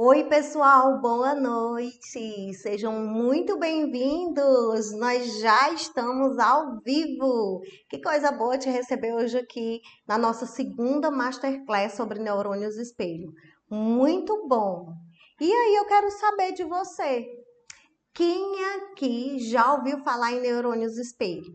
Oi, pessoal, boa noite. Sejam muito bem-vindos. Nós já estamos ao vivo. Que coisa boa te receber hoje aqui na nossa segunda Masterclass sobre neurônios espelho. Muito bom. E aí, eu quero saber de você. Quem aqui já ouviu falar em neurônios espelho?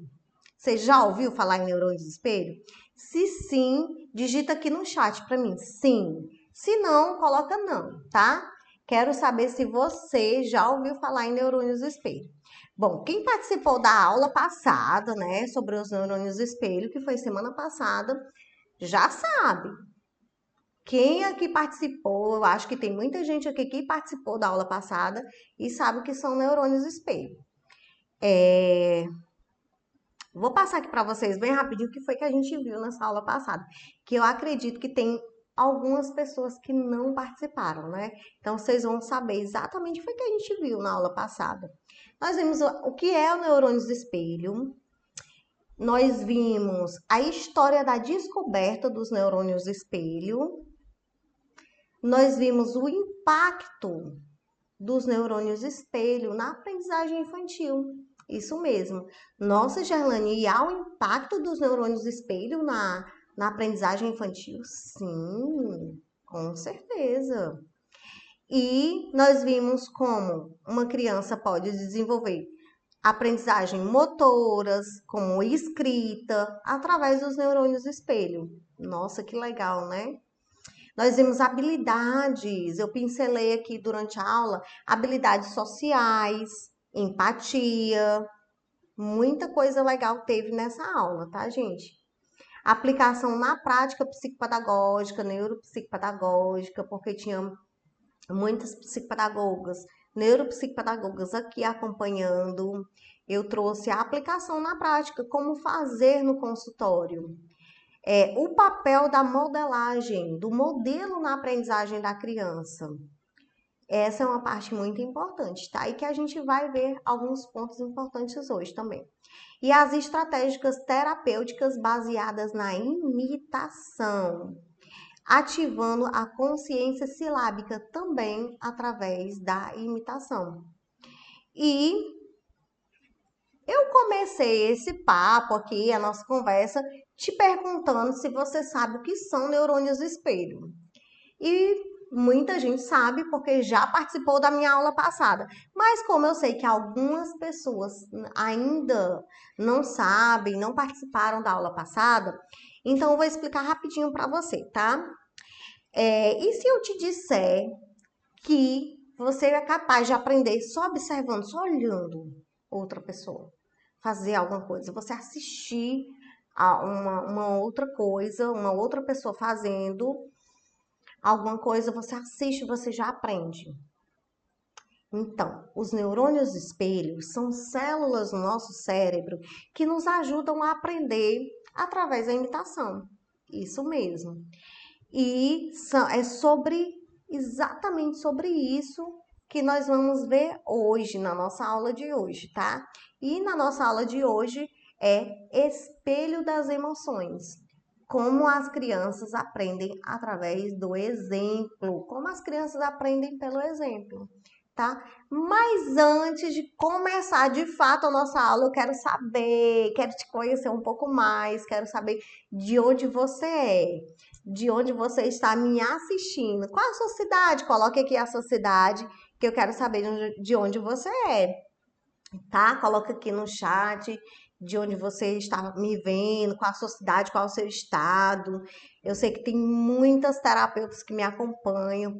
Você já ouviu falar em neurônios espelho? Se sim, digita aqui no chat para mim, sim. Se não, coloca não, tá? Quero saber se você já ouviu falar em neurônios espelho. Bom, quem participou da aula passada, né, sobre os neurônios espelho, que foi semana passada, já sabe. Quem aqui participou, eu acho que tem muita gente aqui que participou da aula passada e sabe o que são neurônios espelho. Vou passar aqui para vocês bem rapidinho o que foi que a gente viu nessa aula passada, que eu acredito que tem algumas pessoas que não participaram, né? Então vocês vão saber exatamente o que foi que a gente viu na aula passada. Nós vimos o que é o neurônios do espelho, nós vimos a história da descoberta dos neurônios do espelho, nós vimos o impacto dos neurônios espelho na aprendizagem infantil. Isso mesmo. Nossa, Gerlane, e há o impacto dos neurônios espelho na aprendizagem infantil? Sim, com certeza. E nós vimos como uma criança pode desenvolver aprendizagem motoras, como escrita, através dos neurônios espelho. Nossa, que legal, né? Nós vimos habilidades, eu pincelei aqui durante a aula, habilidades sociais, empatia, muita coisa legal teve nessa aula, tá, gente? Aplicação na prática psicopedagógica, neuropsicopedagógica, porque tinha muitas psicopedagogas, neuropsicopedagogas aqui acompanhando. Eu trouxe a aplicação na prática, como fazer no consultório. O papel da modelagem, do modelo na aprendizagem da criança. Essa é uma parte muito importante, tá? E que a gente vai ver alguns pontos importantes hoje também. E as estratégias terapêuticas baseadas na imitação, ativando a consciência silábica também através da imitação. E eu comecei esse papo aqui, a nossa conversa, te perguntando se você sabe o que são neurônios espelho. E muita gente sabe porque já participou da minha aula passada. Mas como eu sei que algumas pessoas ainda não sabem, não participaram da aula passada, então eu vou explicar rapidinho para você, tá? E se eu te disser que você é capaz de aprender só observando, só olhando outra pessoa? Fazer alguma coisa, você assistir a uma outra coisa, uma outra pessoa fazendo alguma coisa, você assiste, você já aprende. Então, os neurônios espelhos são células no nosso cérebro que nos ajudam a aprender através da imitação. Isso mesmo. E é exatamente sobre isso que nós vamos ver hoje, na nossa aula de hoje, tá? E na nossa aula de hoje é espelho das emoções. Como as crianças aprendem através do exemplo. Como as crianças aprendem pelo exemplo, tá? Mas antes de começar de fato a nossa aula, eu quero saber, quero te conhecer um pouco mais, quero saber de onde você é, de onde você está me assistindo. Qual a sua cidade? Coloque aqui a sua cidade, que eu quero saber de onde você é, tá? Coloca aqui no chat de onde você está me vendo, qual a sua cidade, qual o seu estado. Eu sei que tem muitas terapeutas que me acompanham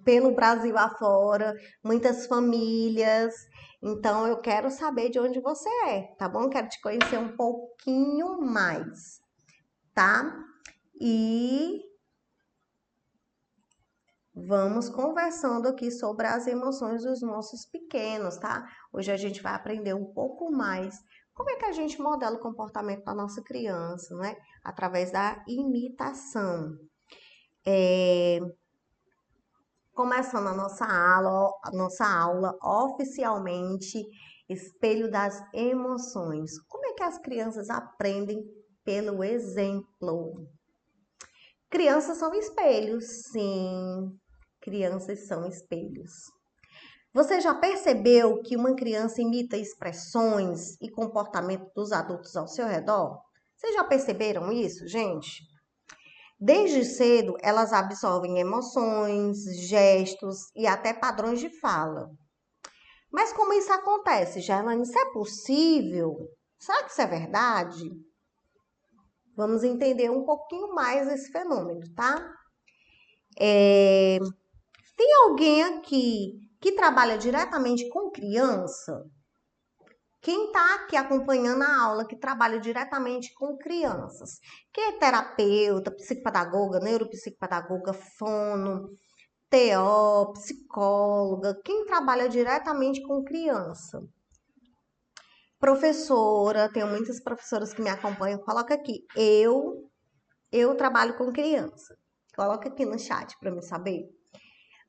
pelo Brasil afora, muitas famílias. Então eu quero saber de onde você é, tá bom? Quero te conhecer um pouquinho mais, tá? E vamos conversando aqui sobre as emoções dos nossos pequenos, tá? Hoje a gente vai aprender um pouco mais como é que a gente modela o comportamento da nossa criança, né? Através da imitação. Começando a nossa aula oficialmente, espelho das emoções. Como é que as crianças aprendem pelo exemplo? Crianças são espelhos, sim. Crianças são espelhos. Você já percebeu que uma criança imita expressões e comportamento dos adultos ao seu redor? Vocês já perceberam isso, gente? Desde cedo, elas absorvem emoções, gestos e até padrões de fala. Mas como isso acontece, Gerlane? Isso é possível? Será que isso é verdade? Vamos entender um pouquinho mais esse fenômeno, tá? Tem alguém aqui que trabalha diretamente com criança? Quem está aqui acompanhando a aula que trabalha diretamente com crianças? Quem é terapeuta, psicopedagoga, neuropsicopedagoga, fono, TO, psicóloga? Quem trabalha diretamente com criança? Professora, tenho muitas professoras que me acompanham. Coloca aqui, eu trabalho com criança. Coloca aqui no chat para me saber.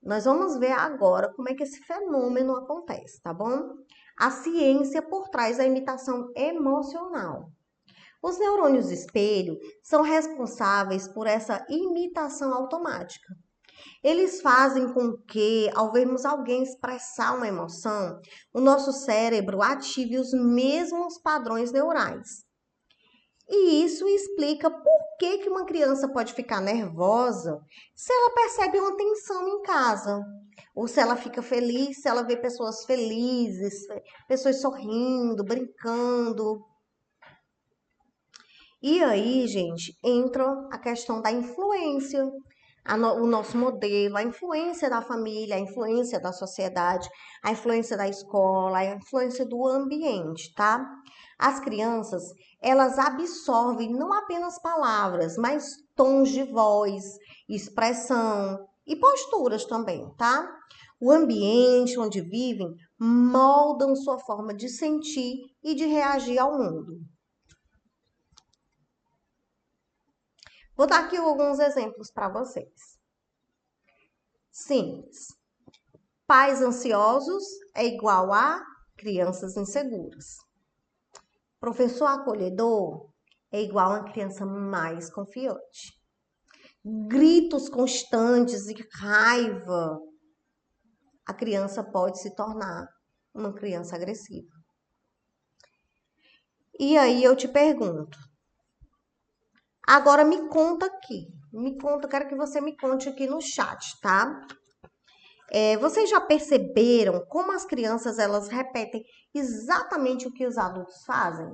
Nós vamos ver agora como é que esse fenômeno acontece, tá bom? A ciência por trás da imitação emocional. Os neurônios espelho são responsáveis por essa imitação automática. Eles fazem com que, ao vermos alguém expressar uma emoção, o nosso cérebro ative os mesmos padrões neurais. E isso explica por que uma criança pode ficar nervosa se ela percebe uma tensão em casa. Ou se ela fica feliz, se ela vê pessoas felizes, pessoas sorrindo, brincando. E aí, gente, entra a questão da influência. O nosso modelo, a influência da família, a influência da sociedade, a influência da escola, a influência do ambiente, tá? As crianças, elas absorvem não apenas palavras, mas tons de voz, expressão e posturas também, tá? O ambiente onde vivem moldam sua forma de sentir e de reagir ao mundo. Vou dar aqui alguns exemplos para vocês. Simples. Pais ansiosos é igual a crianças inseguras. Professor acolhedor é igual a uma criança mais confiante. Gritos constantes e raiva, a criança pode se tornar uma criança agressiva. E aí eu te pergunto, agora me conta aqui, quero que você me conte aqui no chat, tá? Vocês já perceberam como as crianças, elas repetem exatamente o que os adultos fazem?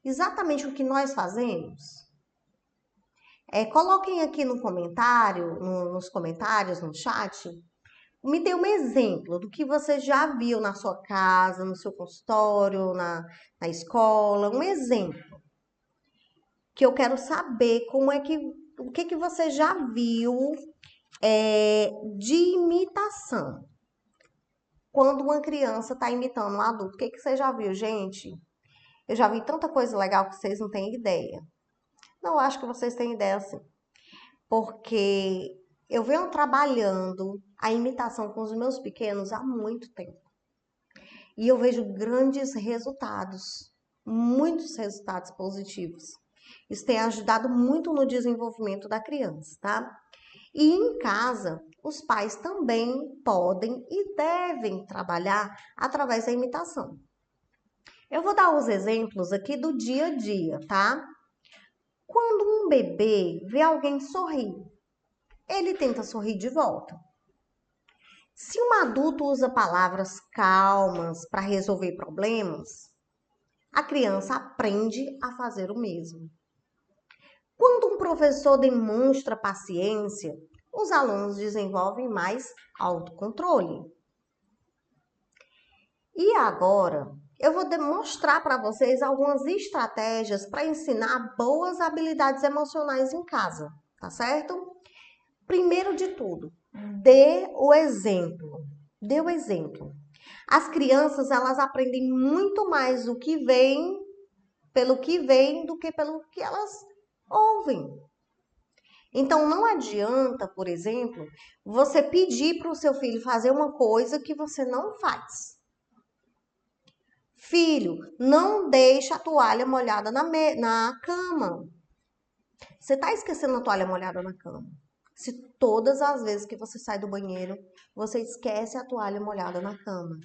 Exatamente o que nós fazemos? Coloquem aqui no comentário, nos comentários, no chat, me dê um exemplo do que você já viu na sua casa, no seu consultório, na escola, um exemplo. Que eu quero saber o que você já viu de imitação. Quando uma criança está imitando um adulto, o que você já viu, gente? Eu já vi tanta coisa legal que vocês não têm ideia. Não acho que vocês têm ideia assim. Porque eu venho trabalhando a imitação com os meus pequenos há muito tempo. E eu vejo grandes resultados, muitos resultados positivos. Isso tem ajudado muito no desenvolvimento da criança, tá? E em casa, os pais também podem e devem trabalhar através da imitação. Eu vou dar os exemplos aqui do dia a dia, tá? Quando um bebê vê alguém sorrir, ele tenta sorrir de volta. Se um adulto usa palavras calmas para resolver problemas, a criança aprende a fazer o mesmo. Quando um professor demonstra paciência, os alunos desenvolvem mais autocontrole. E agora, eu vou demonstrar para vocês algumas estratégias para ensinar boas habilidades emocionais em casa, tá certo? Primeiro de tudo, dê o exemplo. Dê o exemplo. As crianças, elas aprendem muito mais do que vem, pelo que vem, do que pelo que elas ouvem. Então, não adianta, por exemplo, você pedir para o seu filho fazer uma coisa que você não faz. Filho, não deixe a toalha molhada na cama. Você está esquecendo a toalha molhada na cama. se todas as vezes que você sai do banheiro, você esquece a toalha molhada na cama?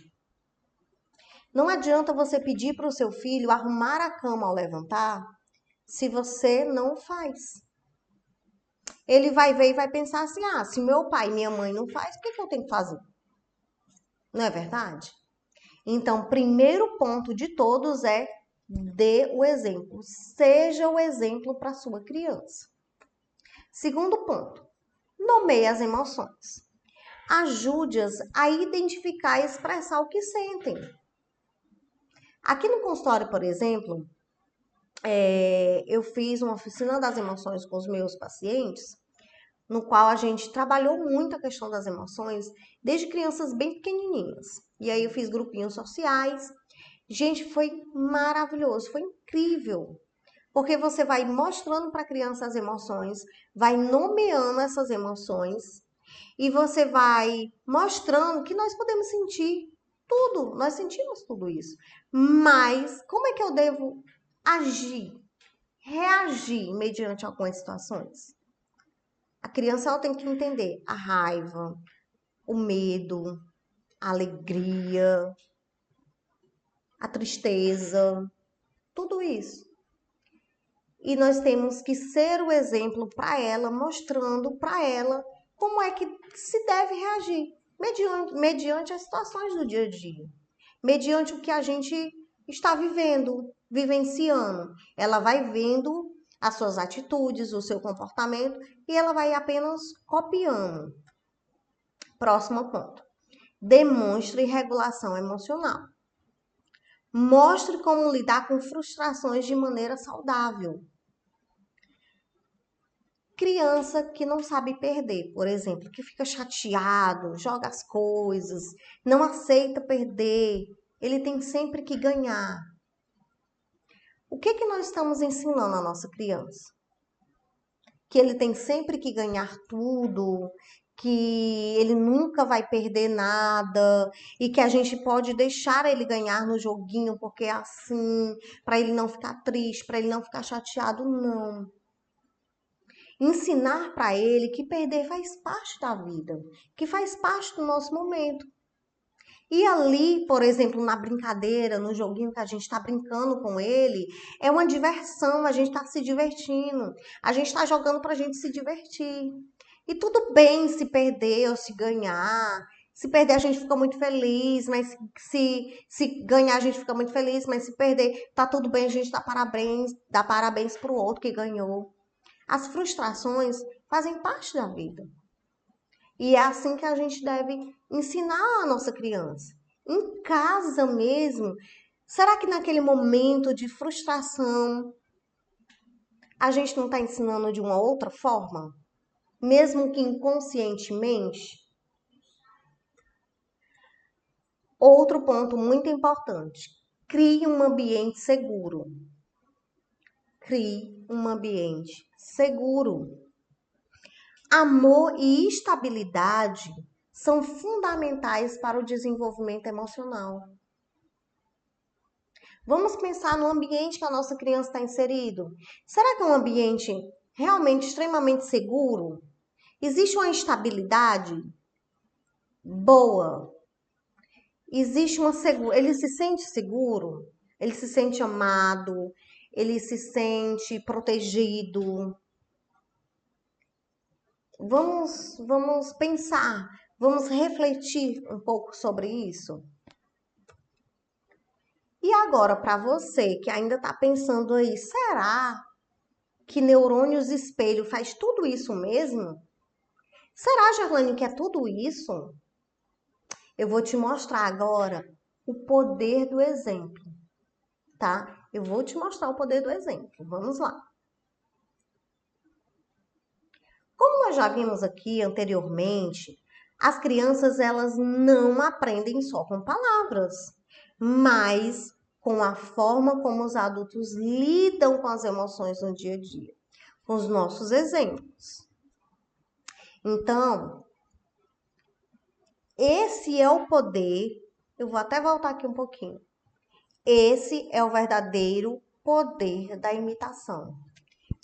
Não adianta você pedir para o seu filho arrumar a cama ao levantar se você não faz. Ele vai ver e vai pensar assim: ah, se meu pai e minha mãe não faz, por que eu tenho que fazer? Não é verdade? Então, primeiro ponto de todos é dê o exemplo. Seja o exemplo para sua criança. Segundo ponto, nomeie as emoções. Ajude-as a identificar e expressar o que sentem. Aqui no consultório, por exemplo, eu fiz uma oficina das emoções com os meus pacientes, no qual a gente trabalhou muito a questão das emoções, desde crianças bem pequenininhas. E aí eu fiz grupinhos sociais. Gente, foi maravilhoso, foi incrível. Porque você vai mostrando para a criança as emoções, vai nomeando essas emoções e você vai mostrando que nós podemos sentir tudo, nós sentimos tudo isso. Mas como é que eu devo agir, reagir mediante algumas situações? A criança ela tem que entender a raiva, o medo, a alegria, a tristeza, tudo isso. E nós temos que ser o exemplo para ela, mostrando para ela como é que se deve reagir, mediante as situações do dia a dia, mediante o que a gente está vivendo, vivenciando. Ela vai vendo as suas atitudes, o seu comportamento e ela vai apenas copiando. Próximo ponto. Demonstre regulação emocional. Mostre como lidar com frustrações de maneira saudável. Criança que não sabe perder, por exemplo, que fica chateado, joga as coisas, não aceita perder, ele tem sempre que ganhar. O que nós estamos ensinando à nossa criança? Que ele tem sempre que ganhar tudo, que ele nunca vai perder nada e que a gente pode deixar ele ganhar no joguinho porque é assim, para ele não ficar triste, para ele não ficar chateado, não. Ensinar para ele que perder faz parte da vida, que faz parte do nosso momento. E ali, por exemplo, na brincadeira, no joguinho que a gente está brincando com ele, é uma diversão, a gente está se divertindo, a gente está jogando para a gente se divertir. E tudo bem se perder ou se ganhar. Se perder, a gente fica muito feliz, mas se ganhar, a gente fica muito feliz, mas se perder, tá tudo bem, a gente dá parabéns pro outro que ganhou. As frustrações fazem parte da vida. E é assim que a gente deve ensinar a nossa criança. Em casa mesmo, será que naquele momento de frustração a gente não está ensinando de uma outra forma? Mesmo que inconscientemente? Outro ponto muito importante: crie um ambiente seguro. Crie um ambiente seguro. Amor e estabilidade são fundamentais para o desenvolvimento emocional. Vamos pensar no ambiente que a nossa criança está inserido. Será que é um ambiente realmente extremamente seguro? Existe uma estabilidade boa? Existe uma segurança? Ele se sente seguro? Ele se sente amado? Ele se sente protegido? Vamos pensar, vamos refletir um pouco sobre isso. E agora, para você que ainda está pensando aí, será que neurônios espelho faz tudo isso mesmo? Será, Gerlane, que é tudo isso? Eu vou te mostrar agora o poder do exemplo, tá? Eu vou te mostrar o poder do exemplo. Vamos lá. Como nós já vimos aqui anteriormente, as crianças elas não aprendem só com palavras, mas com a forma como os adultos lidam com as emoções no dia a dia, com os nossos exemplos. Então, esse é o poder. Eu vou até voltar aqui um pouquinho. Esse é o verdadeiro poder da imitação.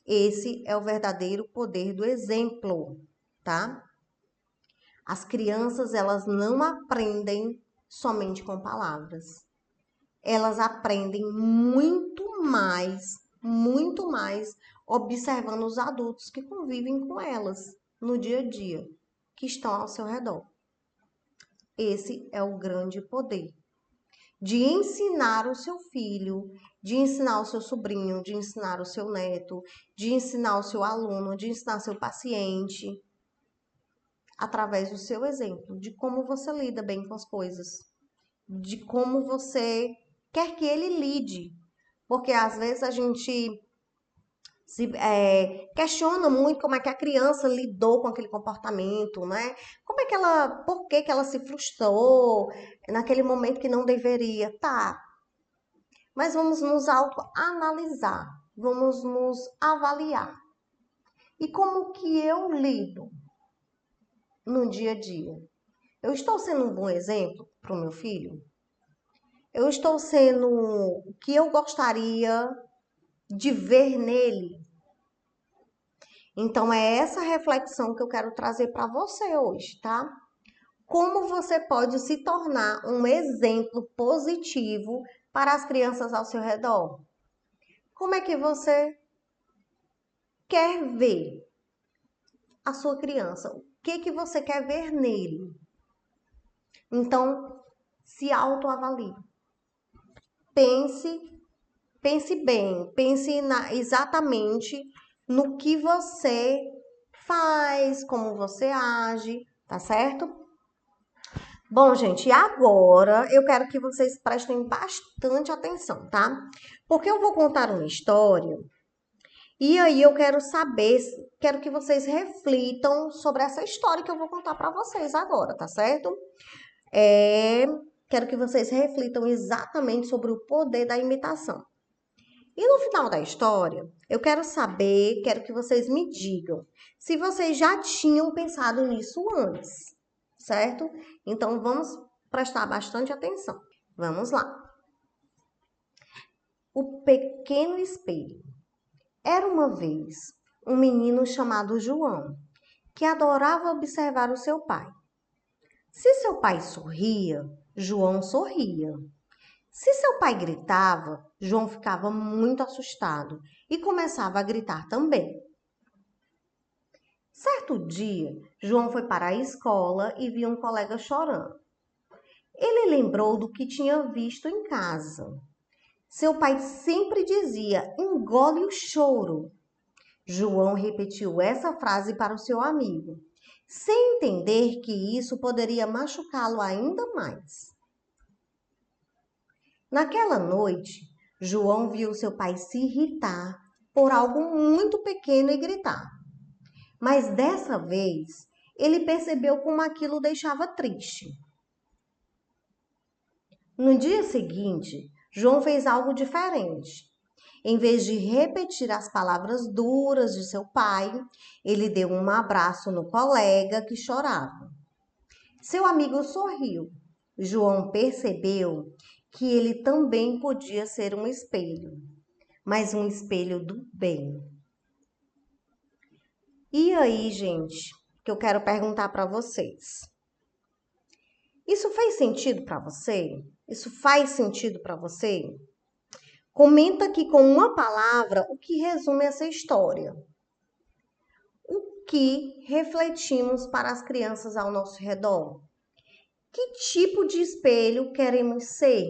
Esse é o verdadeiro poder do exemplo. tá? As crianças, elas não aprendem somente com palavras. Elas aprendem muito mais, observando os adultos que convivem com elas no dia a dia, que estão ao seu redor. Esse é o grande poder de ensinar o seu filho, de ensinar o seu sobrinho, de ensinar o seu neto, de ensinar o seu aluno, de ensinar seu paciente, através do seu exemplo, de como você lida bem com as coisas, de como você quer que ele lide. Porque às vezes a gente questiona muito como é que a criança lidou com aquele comportamento, né? Como é que ela, por que que ela se frustrou naquele momento que não deveria? Tá, mas vamos nos autoanalisar, vamos nos avaliar. E como que eu lido no dia a dia? Eu estou sendo um bom exemplo para o meu filho? Eu estou sendo o que eu gostaria de ver nele? Então, é essa reflexão que eu quero trazer para você hoje, tá? Como você pode se tornar um exemplo positivo para as crianças ao seu redor? Como é que você quer ver a sua criança? O que que você quer ver nele? Então, se autoavalie. Pense bem, pense exatamente no que você faz, como você age, tá certo? Bom, gente, agora eu quero que vocês prestem bastante atenção, tá? Porque eu vou contar uma história e aí eu quero saber, quero que vocês reflitam sobre essa história que eu vou contar para vocês agora, tá certo? Quero que vocês reflitam exatamente sobre o poder da imitação. E no final da história, eu quero saber, quero que vocês me digam se vocês já tinham pensado nisso antes, certo? Então vamos prestar bastante atenção. Vamos lá. O pequeno espelho. Era uma vez um menino chamado João, que adorava observar o seu pai. Se seu pai sorria, João sorria. Se seu pai gritava, João ficava muito assustado e começava a gritar também. Certo dia, João foi para a escola e viu um colega chorando. Ele lembrou do que tinha visto em casa. Seu pai sempre dizia: engole o choro. João repetiu essa frase para o seu amigo, sem entender que isso poderia machucá-lo ainda mais. Naquela noite, João viu seu pai se irritar por algo muito pequeno e gritar. Mas dessa vez, ele percebeu como aquilo o deixava triste. No dia seguinte, João fez algo diferente. Em vez de repetir as palavras duras de seu pai, ele deu um abraço no colega que chorava. Seu amigo sorriu. João percebeu que ele também podia ser um espelho, mas um espelho do bem. E aí, gente, que eu quero perguntar para vocês. Isso fez sentido para você? Isso faz sentido para você? Comenta aqui com uma palavra o que resume essa história. O que refletimos para as crianças ao nosso redor? Que tipo de espelho queremos ser?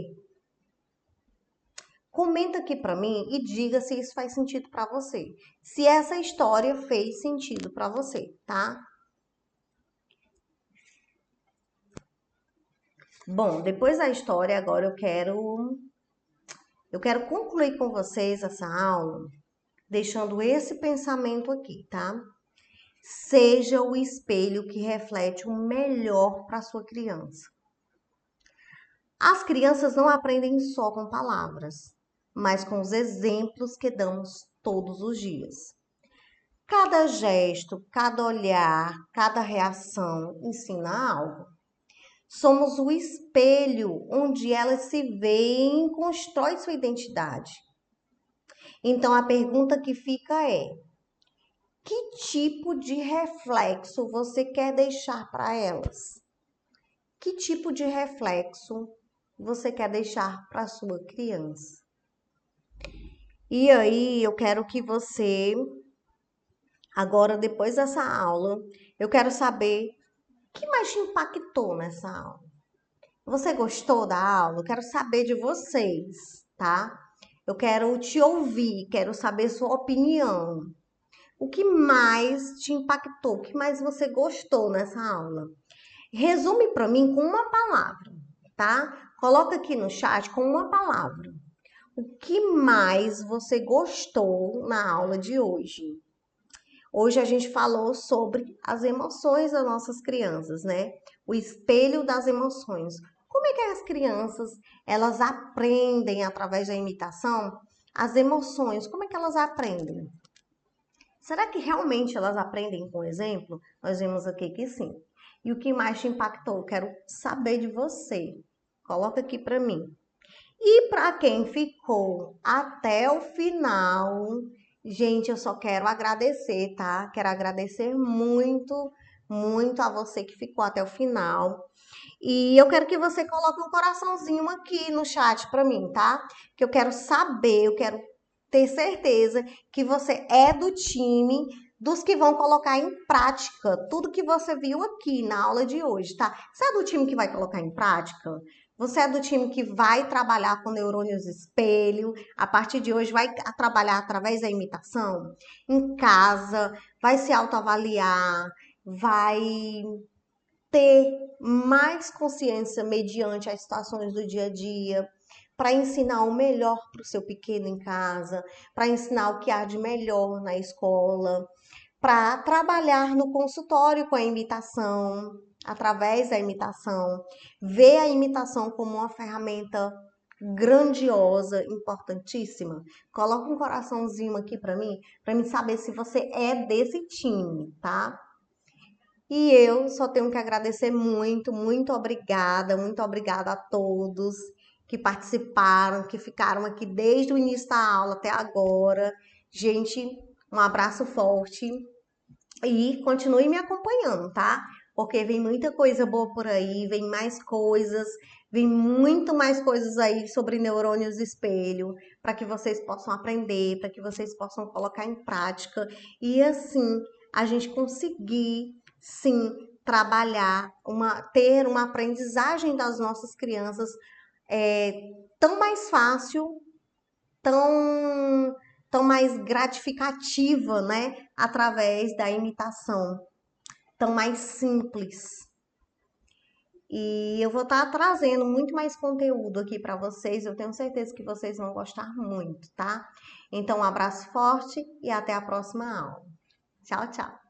Comenta aqui para mim e diga se isso faz sentido para você. Se essa história fez sentido para você, tá? Bom, depois da história, agora eu quero concluir com vocês essa aula deixando esse pensamento aqui, tá? Seja o espelho que reflete o melhor para a sua criança. As crianças não aprendem só com palavras, mas com os exemplos que damos todos os dias. Cada gesto, cada olhar, cada reação ensina algo. Somos o espelho onde elas se veem e constrói sua identidade. Então a pergunta que fica é: Que tipo de reflexo você quer deixar para elas? Que tipo de reflexo você quer deixar para sua criança? E aí, eu quero que você, agora, depois dessa aula, eu quero saber o que mais te impactou nessa aula. Você gostou da aula? Eu quero saber de vocês, tá? Eu quero te ouvir, quero saber sua opinião. O que mais te impactou? O que mais você gostou nessa aula? Resume para mim com uma palavra, tá? Coloca aqui no chat com uma palavra. O que mais você gostou na aula de hoje? Hoje a gente falou sobre as emoções das nossas crianças, né? O espelho das emoções. Como é que as crianças, elas aprendem através da imitação as emoções? Como é que elas aprendem? Será que realmente elas aprendem com exemplo? Nós vimos aqui que sim. E o que mais te impactou? Quero saber de você. Coloca aqui para mim. E para quem ficou até o final, gente, eu só quero agradecer, tá? Quero agradecer muito, muito a você que ficou até o final. E eu quero que você coloque um coraçãozinho aqui no chat para mim, tá? Que eu quero saber, eu quero ter certeza que você é do time dos que vão colocar em prática tudo que você viu aqui na aula de hoje, tá? Você é do time que vai colocar em prática? Você é do time que vai trabalhar com neurônios espelho, a partir de hoje vai trabalhar através da imitação? Em casa, vai se autoavaliar, vai ter mais consciência mediante as situações do dia a dia, para ensinar o melhor para o seu pequeno em casa, para ensinar o que há de melhor na escola, para trabalhar no consultório com a imitação, através da imitação, ver a imitação como uma ferramenta grandiosa, importantíssima. Coloca um coraçãozinho aqui para mim saber se você é desse time, tá? E eu só tenho que agradecer muito, muito obrigada a todos que participaram, que ficaram aqui desde o início da aula até agora. Gente, um abraço forte e continue me acompanhando, tá? Porque vem muita coisa boa por aí, vem mais coisas, vem muito mais coisas aí sobre neurônios espelho, para que vocês possam aprender, para que vocês possam colocar em prática e assim a gente conseguir sim trabalhar, ter uma aprendizagem das nossas crianças tão mais fácil, tão, tão mais gratificativa, né? Através da imitação, tão mais simples. E eu vou estar trazendo muito mais conteúdo aqui para vocês. Eu tenho certeza que vocês vão gostar muito, tá? Então, um abraço forte e até a próxima aula. Tchau, tchau.